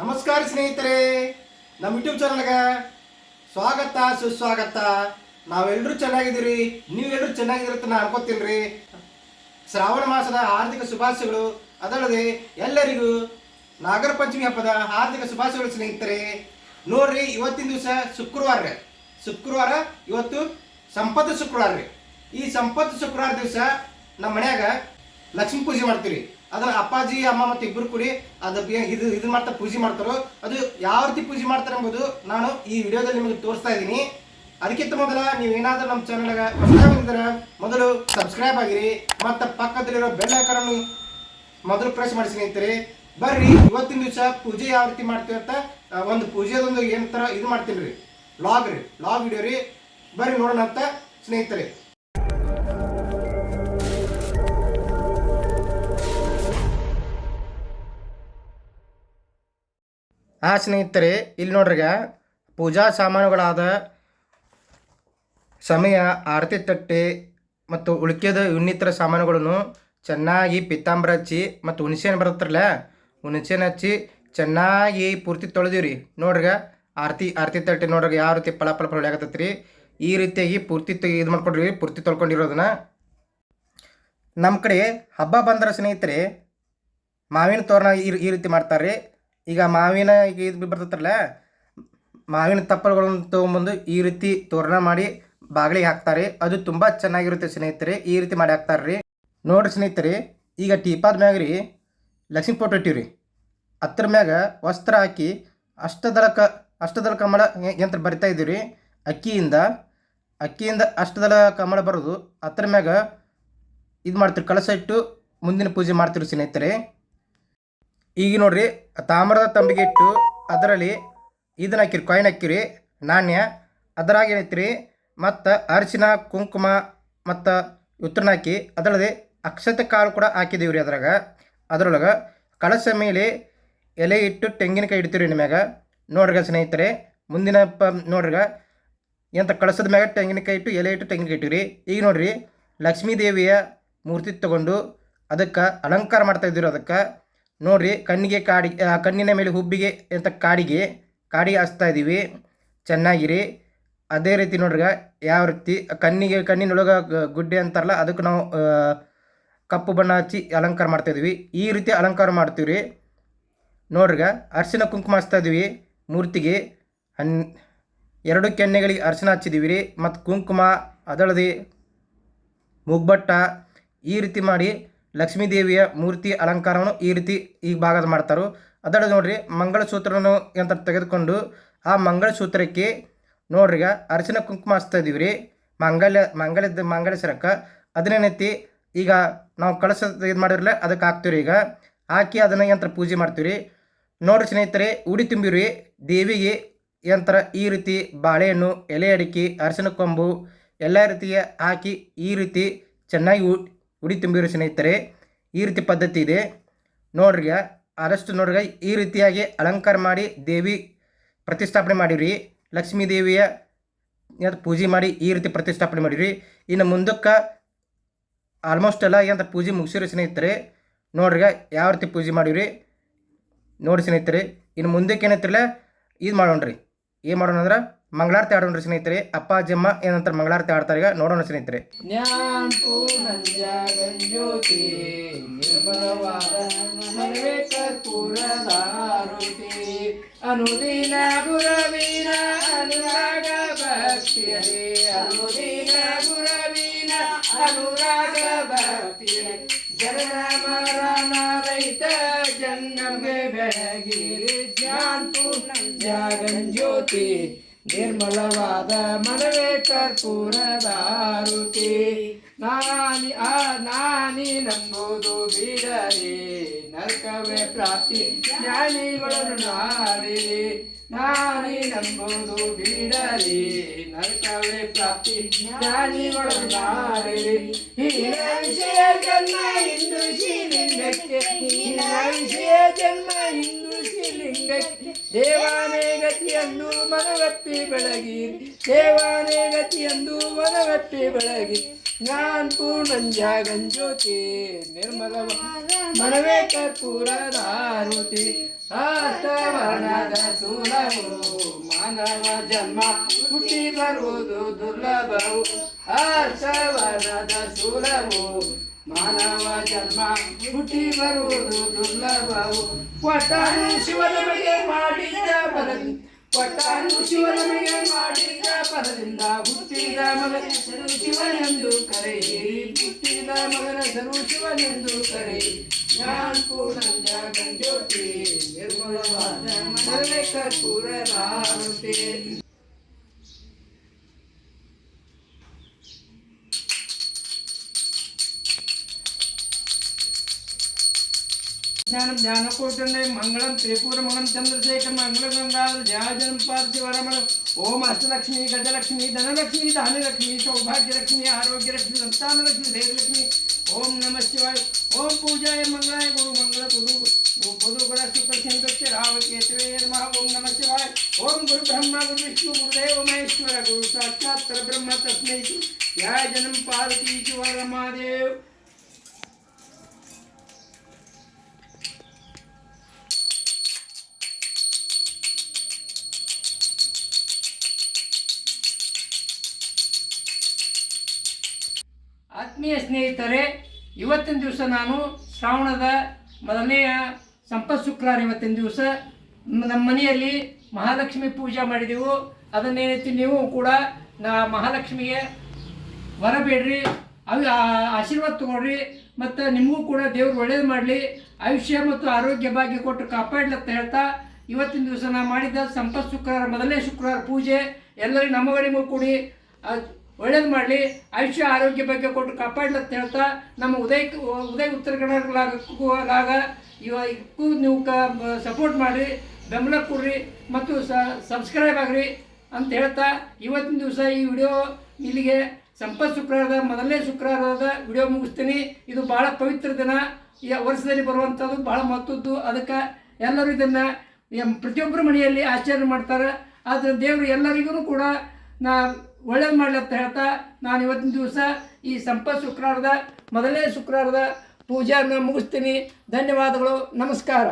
ನಮಸ್ಕಾರ ಸ್ನೇಹಿತರೆ, ನಮ್ಮ ಯೂಟ್ಯೂಬ್ ಚಾನಲ್ಗೆ ಸ್ವಾಗತ ಸುಸ್ವಾಗತ. ನಾವೆಲ್ಲರೂ ಚೆನ್ನಾಗಿದ್ದೀರಿ, ನೀವೆಲ್ಲರೂ ಚೆನ್ನಾಗಿದ್ದೀರಿ ಅಂತ ನಾನು ಅನ್ಕೋತೀನಿ ರೀ. ಶ್ರಾವಣ ಮಾಸದ ಹಾರ್ದಿಕ ಶುಭಾಶಯಗಳು. ಅದಲ್ಲದೆ ಎಲ್ಲರಿಗೂ ನಾಗರ ಪಂಚಮಿ ಹಬ್ಬದ ಹಾರ್ದಿಕ ಶುಭಾಶಯಗಳು ಸ್ನೇಹಿತರೆ. ನೋಡ್ರಿ, ಇವತ್ತಿನ ದಿವಸ ಶುಕ್ರವಾರ ಇವತ್ತು ಸಂಪತ್ತು ಶುಕ್ರವಾರ ರೀ. ಈ ಸಂಪತ್ತು ಶುಕ್ರವಾರ ದಿವಸ ನಮ್ಮ ಮನ್ಯಾಗ ಲಕ್ಷ್ಮೀ ಪೂಜೆ ಮಾಡ್ತೀವಿ. ಅದನ್ನ ಅಪ್ಪಾಜಿ ಅಮ್ಮ ಮತ್ತು ಇಬ್ಬರು ಕೂಡಿ ಇದು ಮಾಡ್ತಾ ಪೂಜೆ ಮಾಡ್ತಾರೋ. ಅದು ಯಾವ ರೀತಿ ಪೂಜೆ ಮಾಡ್ತಾರೆ ಎಂಬುದು ನಾನು ಈ ವಿಡಿಯೋದಲ್ಲಿ ನಿಮಗೆ ತೋರಿಸ್ತಾ ಇದ್ದೀನಿ. ಅದಕ್ಕಿಂತ ಮೊದಲ ನೀವೇನಾದ್ರೂ ನಮ್ಮ ಚಾನಲ್ಗೆ ಹೊಸದಾಗಿದ್ದರೆ ಮೊದಲು ಸಬ್ಸ್ಕ್ರೈಬ್ ಆಗಿರಿ ಮತ್ತು ಪಕ್ಕದಲ್ಲಿರೋ ಬೆಲ್ ಐಕಾನ್ ಮೊದಲು ಪ್ರೆಸ್ ಮಾಡಿ ಸ್ನೇಹಿತರೆ. ಬರ್ರಿ, ಇವತ್ತಿನ ದಿವಸ ಪೂಜೆ ಯಾವ ರೀತಿ ಮಾಡ್ತೀವಿ ಅಂತ ಒಂದು ಪೂಜೆದೊಂದು ಏನು ಥರ ಇದು ಮಾಡ್ತೀನಿ ರೀ, ಲಾಗ್ ವಿಡಿಯೋ ರೀ. ಬರ್ರಿ ನೋಡೋಣ ಅಂತ ಸ್ನೇಹಿತರೆ. ಸ್ನೇಹಿತರೆ, ಇಲ್ಲಿ ನೋಡ್ರಿಗ ಪೂಜಾ ಸಾಮಾನುಗಳಾದ ಸಮಯ, ಆರತಿ ತಟ್ಟೆ ಮತ್ತು ಉಳಿಕೆದ ಇನ್ನಿತರ ಸಾಮಾನುಗಳನ್ನು ಚೆನ್ನಾಗಿ ಪಿತ್ತಾಂಬರ ಹಚ್ಚಿ ಮತ್ತು ಹುಣಸೆಹಣ್ಣು ಬರುತ್ತಲ್ಲ, ಹುಣಸೆಹಣ್ಣು ಹಚ್ಚಿ ಚೆನ್ನಾಗಿ ಪೂರ್ತಿ ತೊಳೆದಿವ್ರಿ. ನೋಡ್ರಿಗ ಆರತಿ ತಟ್ಟೆ ನೋಡ್ರಿ ಯಾವ ರೀತಿ ಫಳ ಹೊಳೆಯಾಗತ್ತೈತಿ ರೀ. ಈ ರೀತಿಯಾಗಿ ಪೂರ್ತಿ ಇದು ಮಾಡ್ಕೊಡ್ರಿ, ಪೂರ್ತಿ ತೊಳ್ಕೊಂಡಿರೋದನ್ನ. ನಮ್ಮ ಕಡೆ ಹಬ್ಬ ಬಂದ್ರೆ ಸ್ನೇಹಿತರೆ ಮಾವಿನ ತೋರಣ ಈ ರೀತಿ ಮಾಡ್ತಾರೆ. ಈಗ ಮಾವಿನ ಇದು ಬರ್ತೈತ್ರಲ್ಲ, ಮಾವಿನ ತಪ್ಪಲುಗಳನ್ನು ತೊಗೊಂಬಂದು ಈ ರೀತಿ ತೋರಣ ಮಾಡಿ ಬಾಗಿಲಿಗೆ ಹಾಕ್ತಾರೆ. ಅದು ತುಂಬ ಚೆನ್ನಾಗಿರುತ್ತೆ ಸ್ನೇಹಿತರೆ. ಈ ರೀತಿ ಮಾಡಿ ಹಾಕ್ತಾರೆ ರೀ. ನೋಡಿರಿ ಸ್ನೇಹಿತರೆ, ಈಗ ಟೀಪಾದ ಮ್ಯಾಗ ರೀ ಲಕ್ಷ್ಮೀ ಫೋಟೋ ಇಟ್ಟಿವ್ರಿ. ಅದ್ರ ಮ್ಯಾಗ ವಸ್ತ್ರ ಹಾಕಿ ಅಷ್ಟದಳ ಕಮಲ ಯಂತ್ರ ಬರಿತಾ ಇದ್ದೀವಿ ರೀ. ಅಕ್ಕಿಯಿಂದ ಅಷ್ಟದಳ ಕಮಲ ಬರೋದು ಅದ್ರ ಮ್ಯಾಗ ಇದು ಮಾಡ್ತೀವಿ, ಕಳಸ ಇಟ್ಟು ಮುಂದಿನ ಪೂಜೆ ಮಾಡ್ತೀವಿ ಸ್ನೇಹಿತರೆ. ಈಗ ನೋಡ್ರಿ, ತಾಮ್ರದ ತಂಬಿಗೆ ಇಟ್ಟು ಅದರಲ್ಲಿ ಇದನ್ನ ಹಾಕಿರಿ, ಕಾಯಿನ್ ಹಾಕಿರಿ, ನಾಣ್ಯ. ಅದರಾಗ ಏನೈತ್ರಿ ಮತ್ತು ಅರಿಶಿನ ಕುಂಕುಮ ಮತ್ತು ಉತ್ತರನ ಹಾಕಿ ಅದರಲ್ಲದೆ ಅಕ್ಷತೆ ಕಾಳು ಕೂಡ ಹಾಕಿದೀವಿ ರೀ. ಅದರೊಳಗೆ ಕಳಸ ಮೇಲೆ ಎಲೆ ಇಟ್ಟು ತೆಂಗಿನಕಾಯಿ ಇಡ್ತೀವಿ ರೀ ನಿಮ್ಯಾಗ. ನೋಡ್ರಿಗ ಸ್ನೇಹಿತರೆ, ಮುಂದಿನ ನೋಡ್ರಿಗ ಎಂತ ಕಳಸದ ಮ್ಯಾಗ ತೆಂಗಿನಕಾಯಿ ಇಟ್ಟು ಎಲೆ ಇಟ್ಟು ತೆಂಗಿನಕಾಯಿ ಇಟ್ಟಿವಿ ರೀ. ಈಗ ನೋಡ್ರಿ, ಲಕ್ಷ್ಮೀ ದೇವಿಯ ಮೂರ್ತಿ ತಗೊಂಡು ಅದಕ್ಕೆ ಅಲಂಕಾರ ಮಾಡ್ತಾ ಇದ್ದೀವಿ. ಅದಕ್ಕೆ ನೋಡ್ರಿ, ಕಣ್ಣಿನ ಮೇಲೆ ಹುಬ್ಬಿಗೆ ಅಂತ ಕಾಡಿಗೆ ಹಚ್ತಾ ಇದ್ದೀವಿ ಚೆನ್ನಾಗಿರಿ. ಅದೇ ರೀತಿ ನೋಡ್ರಿಗ ಯಾವ ರೀತಿ ಕಣ್ಣಿನೊಳಗೆ ಗುಡ್ಡೆ ಅಂತಾರಲ್ಲ, ಅದಕ್ಕೆ ನಾವು ಕಪ್ಪು ಬಣ್ಣ ಹಚ್ಚಿ ಅಲಂಕಾರ ಮಾಡ್ತಾಯಿದ್ವಿ. ಈ ರೀತಿ ಅಲಂಕಾರ ಮಾಡ್ತೀವಿ ರೀ. ನೋಡ್ರಿಗ ಅರಿಶಿನ ಕುಂಕುಮ ಹಚ್ತಾ ಇದ್ದೀವಿ ಮೂರ್ತಿಗೆ. 2 ಕೆನ್ನೆಗಳಿಗೆ ಅರಿಶಿನ ಹಚ್ಚಿದ್ದೀವಿ ರೀ ಮತ್ತು ಕುಂಕುಮ, ಅದಳದಿ ಮುಗ್ಬಟ್ಟ. ಈ ರೀತಿ ಮಾಡಿ ಲಕ್ಷ್ಮೀ ದೇವಿಯ ಮೂರ್ತಿ ಅಲಂಕಾರವನ್ನು ಈ ರೀತಿ ಈ ಭಾಗದ ಮಾಡ್ತಾರೆ. ಅದರ ನೋಡ್ರಿ, ಮಂಗಳಸೂತ್ರವನ್ನು ಅಂತ ತೆಗೆದುಕೊಂಡು ಆ ಮಂಗಳಸೂತ್ರಕ್ಕೆ ನೋಡ್ರಿಗ ಅರಿಶಿನ ಕುಂಕುಮ ಹಚ್ತಾ ಇದೀವಿ ರೀ. ಮಂಗಲ್ಯ ಸರಕ್ಕೆ ಅದನ್ನೇನೈತಿ ಈಗ ನಾವು ಕಳಸ ಇದು ಮಾಡಿರಲ್ಲ ಅದಕ್ಕೆ ಹಾಕ್ತೀವಿ. ಈಗ ಹಾಕಿ ಅದನ್ನು ಯಂತ್ರ ಪೂಜೆ ಮಾಡ್ತೀವಿ ರೀ. ನೋಡ್ರಿ ಸ್ನೇಹಿತರೆ, ಉಡಿ ತುಂಬಿರಿ ದೇವಿಗೆ ಯಂತ್ರ ಈ ರೀತಿ ಬಾಳೆಹಣ್ಣು, ಎಲೆ ಅಡಿಕೆ, ಅರಿಶಿನ ಕೊಂಬು ಎಲ್ಲ ರೀತಿಯ ಹಾಕಿ ಈ ರೀತಿ ಚೆನ್ನಾಗಿ ಉಡಿ ತುಂಬಿರಿ ಸ್ನೇಹಿತರೆ. ಈ ರೀತಿ ಪದ್ಧತಿ ಇದೆ ನೋಡ್ರಿಗ. ಆದಷ್ಟು ನೋಡ್ರಿಗ ಈ ರೀತಿಯಾಗಿ ಅಲಂಕಾರ ಮಾಡಿ ದೇವಿ ಪ್ರತಿಷ್ಠಾಪನೆ ಮಾಡಿರಿ. ಲಕ್ಷ್ಮೀ ದೇವಿಯ ಪೂಜೆ ಮಾಡಿ ಈ ರೀತಿ ಪ್ರತಿಷ್ಠಾಪನೆ ಮಾಡಿರಿ. ಇನ್ನು ಮುಂದಕ್ಕೆ ಆಲ್ಮೋಸ್ಟ್ ಎಲ್ಲ ಏನಂತ ಪೂಜೆ ಮುಗಿಸಿರಿ ಸ್ನೇಹಿತರೆ. ನೋಡ್ರಿಗ ಯಾವ ರೀತಿ ಪೂಜೆ ಮಾಡಿರಿ ನೋಡಿ ಸ್ನೇಹಿತರೆ. ಇನ್ನು ಮುಂದಕ್ಕೆ ಏನೈತಿರಲ್ಲ ಇದು ಮಾಡೋಣ್ರಿ. ಏನು ಮಾಡೋಣ ಅಂದ್ರೆ ಮಂಗಳಾರತಿ ಆಡೋಣ್ರಿ ಸ್ನೇಹಿತರೆ. ಅಪ್ಪ ಅಜ್ಜಮ್ಮ ಏನಂತಾರೆ ಮಂಗಳಾರತಿ ಆಡ್ತಾರೆ. ಈಗ ನೋಡೋಣ ಸ್ನೇಹಿತರೆ. ಅನುದಿನ ಗುರವಿನ ಅನುರಾಗ ಭಕ್ತಿಯ, ಅನುದಿನ ಗುರವಿನ ಅನುರಾಗ ಭಕ್ತಿಯ, ಜನನ ಮರಣ ರೈತ ಜನ್ಮಗೆ ಬೆಳಗಿರಿ ಜ್ಞಾನಪು ಜಾಗಂಜ್ಯೋತಿ, ನಿರ್ಮಲವಾದ ಮನವೇ ಕರ್ಪೂರದಾರುತಿ. ನಾನಿ ನಂಬುದು ಬಿಡರಿ ನರಕವೇ ಪ್ರಾಪ್ತಿ ಜ್ಞಾನಿಗಳನ್ನು ನಾಡಿರಿ. ನಾನಿ ನಂಬುದು ಬಿಡರಿ ನರಕವೇ ಪ್ರಾಪ್ತಿ ಜ್ಞಾನಿಗಳನ್ನು ನಾಡಿರಿ. ಹೀನ ವಿಷಯ ಜನ್ಮ ಹಿಂದೂ ಶ್ರೀಲಿಂಗಕ್ಕೆ, ಹೀನ ವಿಷಯ ಜನ್ಮ ಹಿಂದೂ ಶ್ರೀಲಿಂಗಕ್ಕೆ, ದೇವಾನೇ ಗತಿಯಂದು ಮನವತ್ತಿ ಬೆಳಗಿರಿ, ದೇವಾನೇ ಗತಿಯಂದು ಮನವತ್ತಿ ಬೆಳಗಿ. ಜ್ಞಾನ ಪೂರ್ಣಂಜಾಗಂಜ್ಯೋತಿ ನಿರ್ಮಲ ಮನವೇ ಕರ್ಪೂರದಾರುತಿ ಅಷ್ಟವರ್ಣದ ಸುಲಭವು ಮಾನವ ಜನ್ಮ ಹುಟ್ಟಿ ಬರುವುದು ದುರ್ಲಭವು ಅಷ್ಟವರ್ಣದ ಸುಲಭವು ಮಾನವ ಜನ್ಮ ಹುಟ್ಟಿ ಬರುವುದು ದುರ್ಲಭವು ಒಟ್ಟಾನು ಶಿವನಮಗೆ ಮಾಡಿದ ಬರಲಿ ಒಟ್ಟಾನು ಶಿವನಮಗೆ ಮಾಡಿದ ಪರದಿಂದ ಹುಟ್ಟಿದ ಮಗನ ಹೆಸರು ಶಿವನೆಂದು ಕರೆಯಿರಿ ಹುಟ್ಟಿದ ಮಗನ ಹೆಸರು ಶಿವನೆಂದು ಕರೆಯಿರಿ ಜ್ಞಾನ ಪೂರ್ಣಂಜಾಗಂಜ್ಯೋತಿ ನಿರ್ಮಲವಾದ ಮನವೇ ಕರ್ಪೂರದಾರುತಿ ಜ್ಞಾನಕೋಟನೆ ಮಂಗಳಂ ತ್ರಿಪುರಮಣಂ ಚಂದ್ರಶೇಖರ ಮಂಗಳ ಗಂಗಾಧರ ಜಯಾಜನಂ ಪಾರ್ಥಿವರಮಣ ಓಂ ಅಷ್ಟಲಕ್ಷ್ಮಿ ಗಜಲಕ್ಷ್ಮಿ ಧನಲಕ್ಷ್ಮಿ ಧಾನ್ಯಲಕ್ಷ್ಮಿ ಸೌಭಾಗ್ಯಲಕ್ಷ್ಮಿ ಆರೋಗ್ಯಲಕ್ಷ್ಮಿ ಸಂತಾನಲಕ್ಷ್ಮಿ ಧೈರ್ಯಲಕ್ಷ್ಮಿ ಓಂ ನಮಃ ಶಿವಾಯ ಓಂ ಪೂಜಾಯ ಮಂಗಳಾಯ ಗುರು ಮಂಗಳ ಗುರು ಶುಕ್ರ ಶನಿಪಕ್ಷ ರಾವಕೇತವೇ ನಮಃ ಓಂ ನಮಃ ಶಿವಾಯ ಓಂ ಗುರು ಬ್ರಹ್ಮ ಗುರು ವಿಷ್ಣು ಗುರುದೇವ ಮಹೇಶ್ವರ ಗುರು ಸಾಕ್ಷಾತ್ ಪರಬ್ರಹ್ಮ ತಸ್ಮೈ ಜಯಾಜನಂ ಪಾರ್ವತಿ ಶಿವ ರಮಾದೇವ್ ಆತ್ಮೀಯ ಸ್ನೇಹಿತರೆ, ಇವತ್ತಿನ ದಿವಸ ನಾನು ಶ್ರಾವಣದ ಮೊದಲನೆಯ ಸಂಪತ್ ಶುಕ್ರವಾರ ಇವತ್ತಿನ ದಿವಸ ನಮ್ಮ ಮನೆಯಲ್ಲಿ ಮಹಾಲಕ್ಷ್ಮಿ ಪೂಜೆ ಮಾಡಿದೆವು. ಅದನ್ನೇನೈತಿ ನೀವು ಕೂಡ ಮಹಾಲಕ್ಷ್ಮಿಗೆ ವರ ಬೇಡ್ರಿ, ಆಶೀರ್ವಾದ ತಗೊಳ್ರಿ, ಮತ್ತು ನಿಮಗೂ ಕೂಡ ದೇವ್ರು ಒಳ್ಳೇದು ಮಾಡಲಿ, ಆಯುಷ್ಯ ಮತ್ತು ಆರೋಗ್ಯ ಭಾಗ್ಯ ಕೊಟ್ಟು ಕಾಪಾಡ್ಲತ್ತ ಹೇಳ್ತಾ ಇವತ್ತಿನ ದಿವಸ ನಾನು ಮಾಡಿದ ಸಂಪತ್ ಶುಕ್ರವಾರ ಮೊದಲನೇ ಶುಕ್ರವಾರ ಪೂಜೆ ಎಲ್ಲರಿಗೂ ನಮಗೂ ಕೂಡಿ ಒಳ್ಳೇದು ಮಾಡಲಿ, ಆಯುಷ್ಯ ಆರೋಗ್ಯ ಬಗ್ಗೆ ಕೊಟ್ಟು ಕಾಪಾಡ್ಲತ್ತ ಹೇಳ್ತಾ ನಮ್ಮ ಉದಯ ಉತ್ತರ ಕನ್ನಡಲಾಗ ಇವಕ್ಕೂ ನೀವು ಸಪೋರ್ಟ್ ಮಾಡಿರಿ, ಬೆಂಬಲ ಕೊಡ್ರಿ ಮತ್ತು ಸಬ್ಸ್ಕ್ರೈಬ್ ಆಗ್ರಿ ಅಂತ ಹೇಳ್ತಾ ಇವತ್ತಿನ ದಿವಸ ಈ ವಿಡಿಯೋ ಇಲ್ಲಿಗೆ ಸಂಪತ್ ಶುಕ್ರವಾರದ ಮೊದಲನೇ ಶುಕ್ರವಾರದ ವಿಡಿಯೋ ಮುಗಿಸ್ತೀನಿ. ಇದು ಭಾಳ ಪವಿತ್ರ ದಿನ, ಈ ವರ್ಷದಲ್ಲಿ ಬರುವಂಥದ್ದು ಭಾಳ ಮಹತ್ವದ್ದು. ಅದಕ್ಕೆ ಎಲ್ಲರೂ ಇದನ್ನು ಪ್ರತಿಯೊಬ್ಬರ ಮನೆಯಲ್ಲಿ ಆಚರಣೆ ಮಾಡ್ತಾರೆ. ಆದರೆ ದೇವರು ಎಲ್ಲರಿಗೂ ಕೂಡ ಒಳ್ಳೇದು ಮಾಡ್ಲತ್ತ ಹೇಳ್ತಾ ನಾನು ಇವತ್ತಿನ ದಿವಸ ಈ ಸಂಪತ್ ಶುಕ್ರವಾರದ ಮೊದಲನೇ ಶುಕ್ರವಾರದ ಪೂಜೆಯನ್ನು ಮುಗಿಸ್ತೀನಿ. ಧನ್ಯವಾದಗಳು, ನಮಸ್ಕಾರ.